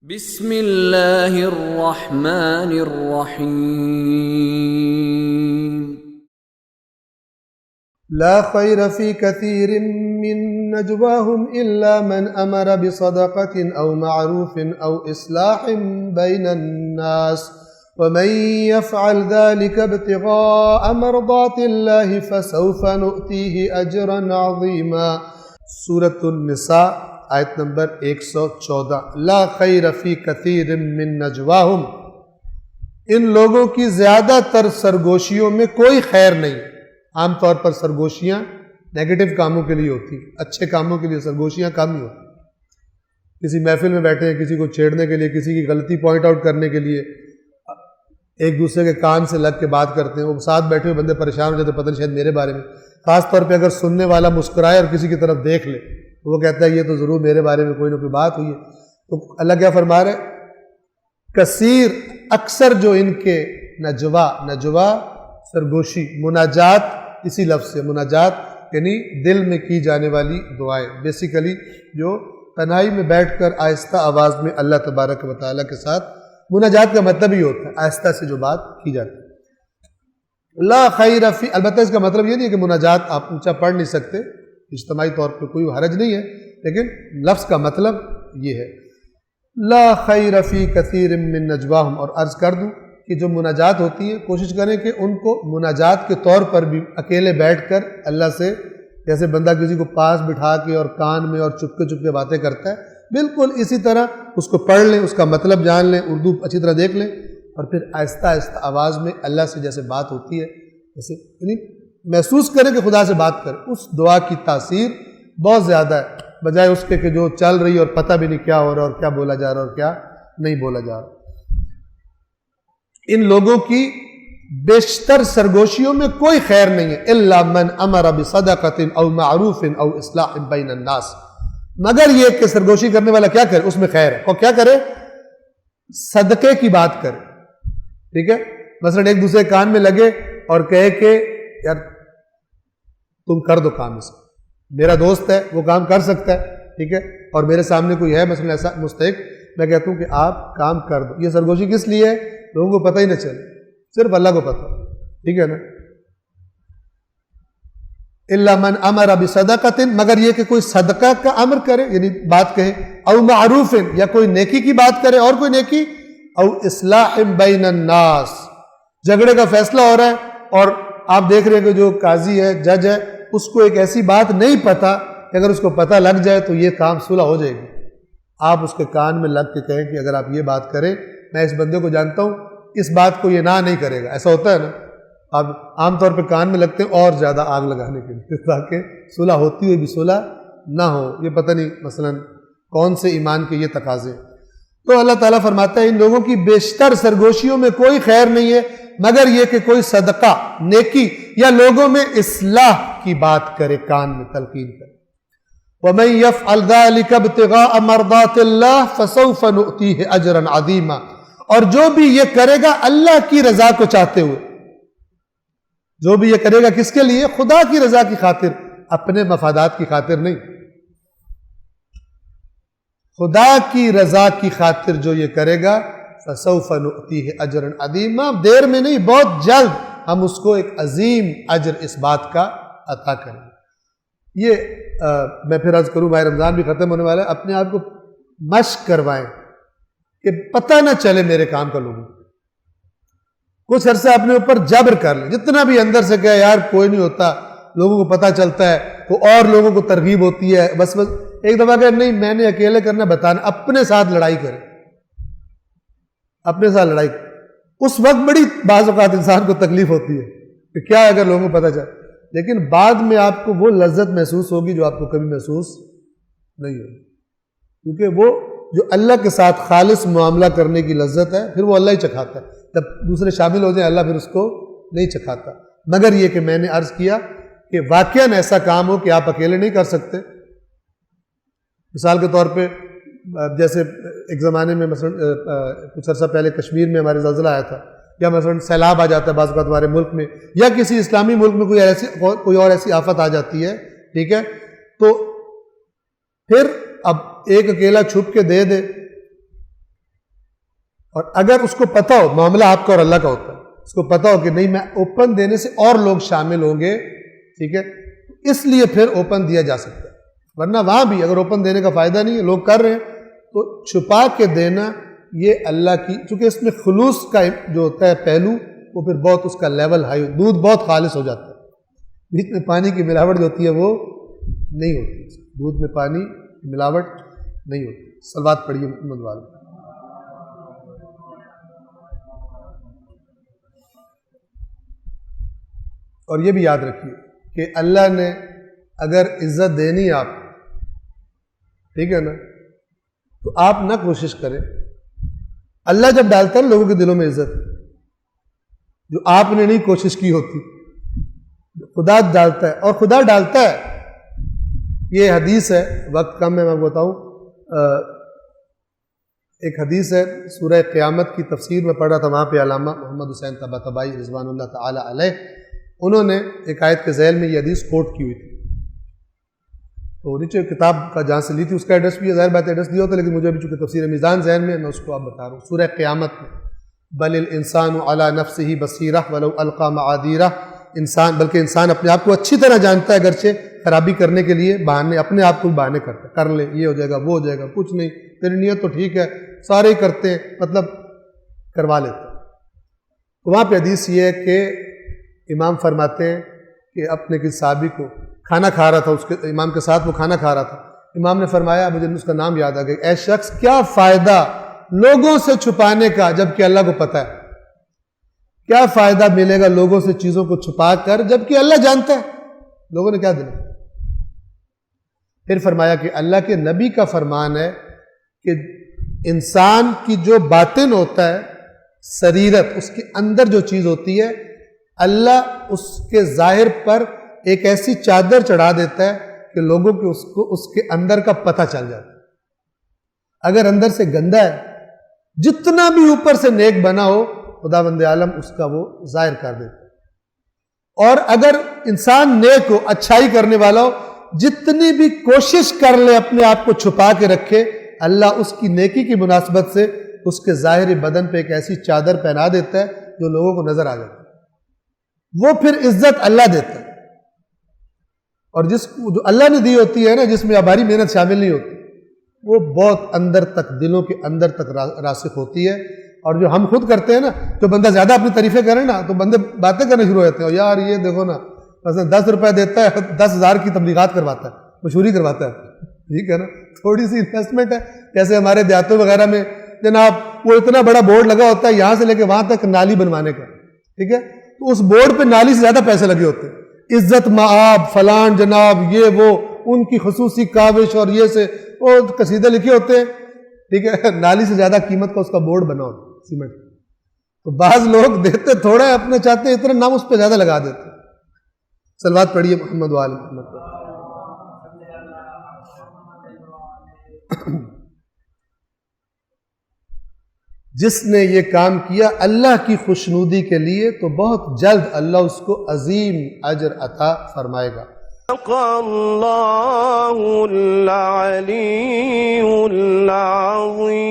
بسم اللہ الرحمن الرحیم لا خیر فی کثیر من نجواہم الا من امر بصدقۃ او معروف او اصلاح بین الناس ومن يفعل ذلك ابتغاء مرضات اللہ فسوف نؤتیہ اجرا عظیما۔ سورۃ النساء آیت نمبر 114۔ لا خیر فی کثیر من نجواہم، ان لوگوں کی زیادہ تر سرگوشیوں میں کوئی خیر نہیں۔ عام طور پر سرگوشیاں نیگیٹو کاموں کے لیے ہوتی، اچھے کاموں کے لیے سرگوشیاں کم ہی ہوتی۔ کسی محفل میں بیٹھے ہیں، کسی کو چھیڑنے کے لیے، کسی کی غلطی پوائنٹ آؤٹ کرنے کے لیے ایک دوسرے کے کان سے لگ کے بات کرتے ہیں، وہ ساتھ بیٹھے ہوئے بندے پریشان ہو جاتے ہیں، پتہ نہیں شاید میرے بارے میں۔ خاص طور پہ اگر سننے والا مسکرائے اور کسی کی طرف دیکھ لے تو وہ کہتا ہے یہ تو ضرور میرے بارے میں کوئی نہ کوئی بات ہوئی ہے۔ تو اللہ کیا فرما رہے؟ کثیر، اکثر جو ان کے نجوا سرگوشی، مناجات، اسی لفظ سے مناجات یعنی دل میں کی جانے والی دعائیں، بیسیکلی جو تنہائی میں بیٹھ کر آہستہ آواز میں اللہ تبارک و تعالیٰ کے ساتھ، مناجات کا مطلب ہی ہوتا ہے آہستہ سے جو بات کی جاتی ہے۔ لا خیر فی، البتہ اس کا مطلب یہ نہیں ہے کہ مناجات آپ اونچا پڑھ نہیں سکتے، اجتماعی طور پہ کوئی حرج نہیں ہے، لیکن لفظ کا مطلب یہ ہے۔ لا خیر فی کثیر من نجواہم، اور عرض کر دوں کہ جو مناجات ہوتی ہیں کوشش کریں کہ ان کو مناجات کے طور پر بھی اکیلے بیٹھ کر اللہ سے، جیسے بندہ کسی کو پاس بٹھا کے اور کان میں اور چپکے چپکے باتیں کرتا ہے، بالکل اسی طرح اس کو پڑھ لیں، اس کا مطلب جان لیں، اردو اچھی طرح دیکھ لیں، اور پھر آہستہ آہستہ آواز میں اللہ سے جیسے بات ہوتی ہے، جیسے یعنی محسوس کریں کہ خدا سے بات کریں، اس دعا کی تاثیر بہت زیادہ ہے، بجائے اس کے کہ جو چل رہی اور پتہ بھی نہیں کیا ہو رہا اور کیا بولا جا رہا اور کیا نہیں بولا جا رہا۔ ان لوگوں کی بیشتر سرگوشیوں میں کوئی خیر نہیں ہے، الا من امر بصدقۃ او معروف او اصلاح بین الناس، مگر یہ کہ سرگوشی کرنے والا کیا کرے، اس میں خیر ہے، اور کیا کرے؟ صدقے کی بات کرے، ٹھیک ہے؟ مثلا ایک دوسرے کان میں لگے اور کہے کہ یار تم کر دو کام، اس میرا دوست ہے وہ کام کر سکتا ہے، ٹھیک ہے، اور میرے سامنے کوئی ہے مثلا ایسا مستحق، میں کہتا ہوں کہ آپ کام کر دو۔ یہ سرگوشی کس لیے ہے؟ لوگوں کو پتہ ہی نہ چلے، صرف اللہ کو پتہ، ٹھیک ہے نا؟ الا من امر بصدقۃ، مگر یہ کہ کوئی صدقہ کا امر کرے یعنی بات کہے، او معروف، یا کوئی نیکی کی بات کرے، اور کوئی نیکی، او اصلاح بین الناس، جھگڑے کا فیصلہ ہو رہا ہے اور آپ دیکھ رہے ہیں کہ جو قاضی ہے، جج ہے، اس کو ایک ایسی بات نہیں پتہ کہ اگر اس کو پتہ لگ جائے تو یہ کام صلح ہو جائے گی، آپ اس کے کان میں لگ کے کہیں کہ اگر آپ یہ بات کریں، میں اس بندے کو جانتا ہوں، اس بات کو یہ نہ نہیں کرے گا، ایسا ہوتا ہے نا؟ آپ عام طور پہ کان میں لگتے ہیں اور زیادہ آگ لگانے کے لیے تاکہ صلح ہوتی ہوئی بھی صلح نہ ہو، یہ پتہ نہیں مثلا کون سے ایمان کے یہ تقاضے۔ تو اللہ تعالیٰ فرماتا ہے ان لوگوں کی بیشتر سرگوشیوں میں کوئی خیر نہیں ہے مگر یہ کہ کوئی صدقہ، نیکی، یا لوگوں میں اصلاح کی بات کرے، کان میں تلقین کرے۔ وَمَن يَفْعَلْ ذَلِكَ ابْتِغَاءَ مَرْضَاتِ اللَّهِ فَسَوْفَ نُؤْتِيهِ أَجْرًا عَظِيمًا، اور جو بھی یہ کرے گا اللہ کی رضا کو چاہتے ہوئے، جو بھی یہ کرے گا کس کے لیے؟ خدا کی رضا کی خاطر، اپنے مفادات کی خاطر نہیں، خدا کی رضا کی خاطر جو یہ کرے گا، فَسَوْفَ نُؤْتِيهِ أَجْرًا عَظِيمًا، دیر میں نہیں بہت جلد ہم اس کو ایک عظیم اجر اس بات کا عطا کریں گے۔ یہ میں پھر عرض کروں، ماہ رمضان بھی ختم ہونے والا ہے، اپنے آپ کو مشق کروائیں کہ پتہ نہ چلے میرے کام کا لوگوں کو، کچھ عرصہ اپنے اوپر جبر کر لیں، جتنا بھی اندر سے کہے یار کوئی نہیں ہوتا، لوگوں کو پتہ چلتا ہے تو اور لوگوں کو ترغیب ہوتی ہے، بس ایک دفعہ کہ نہیں میں نے اکیلے کرنا، بتانا، اپنے ساتھ لڑائی کریں، اپنے ساتھ لڑائی۔ اس وقت بڑی بعض اوقات انسان کو تکلیف ہوتی ہے کہ کیا اگر لوگوں کو پتہ چلے، لیکن بعد میں آپ کو وہ لذت محسوس ہوگی جو آپ کو کبھی محسوس نہیں ہوگی، کیونکہ وہ جو اللہ کے ساتھ خالص معاملہ کرنے کی لذت ہے پھر وہ اللہ ہی چکھاتا ہے، جب دوسرے شامل ہو جائیں اللہ پھر اس کو نہیں چکھاتا، مگر یہ کہ میں نے عرض کیا کہ واقعاً ایسا کام ہو کہ آپ اکیلے نہیں کر سکتے۔ مثال کے طور پہ جیسے ایک زمانے میں مثلا کچھ عرصہ پہلے کشمیر میں ہمارے زلزلہ آیا تھا، یا مثلا سیلاب آ جاتا ہے بعض اوقات ہمارے ملک میں، یا کسی اسلامی ملک میں کوئی اور ایسی آفت آ جاتی ہے، ٹھیک ہے، تو پھر اب ایک اکیلا چھپ کے دے اور اگر اس کو پتہ ہو معاملہ آپ کا اور اللہ کا ہوتا ہے، اس کو پتہ ہو کہ نہیں میں اوپن دینے سے اور لوگ شامل ہوں گے، ٹھیک ہے، اس لیے پھر اوپن دیا جا سکتا ہے، ورنہ وہاں بھی اگر اوپن دینے کا فائدہ نہیں ہے، لوگ کر رہے ہیں، تو چھپا کے دینا یہ اللہ کی، چونکہ اس میں خلوص کا جو ہوتا ہے پہلو، وہ پھر بہت اس کا لیول ہائی، دودھ بہت خالص ہو جاتا ہے، جس میں پانی کی ملاوٹ جو ہوتی ہے وہ نہیں ہوتی، دودھ میں پانی کی ملاوٹ نہیں ہوتی۔ صلوات پڑھیے محمد والے۔ اور یہ بھی یاد رکھیے کہ اللہ نے اگر عزت دینی آپ، ٹھیک ہے نا، تو آپ نہ کوشش کریں، اللہ جب ڈالتا ہے لوگوں کے دلوں میں عزت، جو آپ نے نہیں کوشش کی ہوتی، خدا ڈالتا ہے، اور خدا ڈالتا ہے۔ یہ حدیث ہے، وقت کم ہے میں بتاؤں، ایک حدیث ہے سورہ قیامت کی تفسیر میں پڑھا تھا، وہاں پہ علامہ محمد حسین طباطبائی رضوان اللہ تعالی علیہ، انہوں نے ایک آیت کے ذیل میں یہ حدیث کوٹ کی ہوئی تھی، تو نیچے کتاب کا جہاں سے لی تھی اس کا ایڈریس بھی ظاہر بات ایڈریس دیا ہوتا ہے، لیکن مجھے ابھی چونکہ تفسیر میزان ذہن میں ہے، میں اس کو آپ بتا رہا ہوں۔ سورہ قیامت میں بل الانسان علی نفسہ بصیرہ ولو القی معاذیرہ، انسان بلکہ انسان اپنے آپ کو اچھی طرح جانتا ہے، اگرچہ خرابی کرنے کے لیے بہانے، اپنے آپ کو بہانے کرتا ہے، کر لے یہ ہو جائے گا وہ ہو جائے گا، کچھ نہیں، تیری نیت تو ٹھیک ہے، سارے ہی کرتے ہیں، مطلب کروا لیتے ہیں۔ تو وہاں پہ حدیث یہ ہے کہ امام فرماتے ہیں کہ اپنے کسی صحابی کو کھانا کھا رہا تھا، اس کے امام کے ساتھ وہ کھانا کھا رہا تھا، امام نے فرمایا، مجھے اس کا نام یاد آ گیا، اے شخص کیا فائدہ لوگوں سے چھپانے کا جبکہ اللہ کو پتہ ہے، کیا فائدہ ملے گا لوگوں سے چیزوں کو چھپا کر جبکہ اللہ جانتا ہے لوگوں نے کیا دینا۔ پھر فرمایا کہ اللہ کے نبی کا فرمان ہے کہ انسان کی جو باطن ہوتا ہے، سریرت، اس کے اندر جو چیز ہوتی ہے، اللہ اس کے ظاہر پر ایک ایسی چادر چڑھا دیتا ہے کہ لوگوں کو اس کے اندر کا پتہ چل جاتا ہے۔ اگر اندر سے گندا ہے، جتنا بھی اوپر سے نیک بنا ہو، خدا بند عالم اس کا وہ ظاہر کر دیتا ہے۔ اور اگر انسان نیک ہو، اچھائی کرنے والا ہو، جتنی بھی کوشش کر لے اپنے آپ کو چھپا کے رکھے، اللہ اس کی نیکی کی مناسبت سے اس کے ظاہری بدن پہ ایک ایسی چادر پہنا دیتا ہے جو لوگوں کو نظر آ جاتا ہے۔ وہ پھر عزت اللہ دیتا ہے، اور جو اللہ نے دی ہوتی ہے نا، جس میں ہماری محنت شامل نہیں ہوتی، وہ بہت اندر تک، دلوں کے اندر تک راسخ ہوتی ہے۔ اور جو ہم خود کرتے ہیں نا، جو بندہ زیادہ اپنی تعریفیں کرے نا، تو بندے باتیں کرنے شروع ہو جاتے ہیں، یار یہ دیکھو نا، مثلا 10 روپے دیتا ہے، 10,000 کی تبلیغات کرواتا ہے، مشہوری کرواتا ہے، ٹھیک ہے نا، تھوڑی سی انویسٹمنٹ ہے۔ جیسے ہمارے دیہاتوں وغیرہ میں جناب وہ اتنا بڑا بورڈ لگا ہوتا ہے یہاں سے لے کے وہاں تک نالی بنوانے کا، ٹھیک ہے، تو اس بورڈ پہ نالی سے زیادہ پیسے لگے ہوتے ہیں، عزت مآب فلان جناب، یہ وہ ان کی خصوصی کاوش، اور یہ سے وہ قصیدے لکھے ہوتے ہیں، ٹھیک ہے، نالی سے زیادہ قیمت کا اس کا بورڈ بنا ہوتا ہے سیمنٹ۔ تو بعض لوگ دیتے تھوڑا ہے، اپنے چاہتے ہیں اتنا، نام اس پہ زیادہ لگا دیتے۔ صلوات پڑھیے محمد وآل محمد پر۔ جس نے یہ کام کیا اللہ کی خوشنودی کے لیے تو بہت جلد اللہ اس کو عظیم اجر عطا فرمائے گا۔ اللہ العلی العظیم۔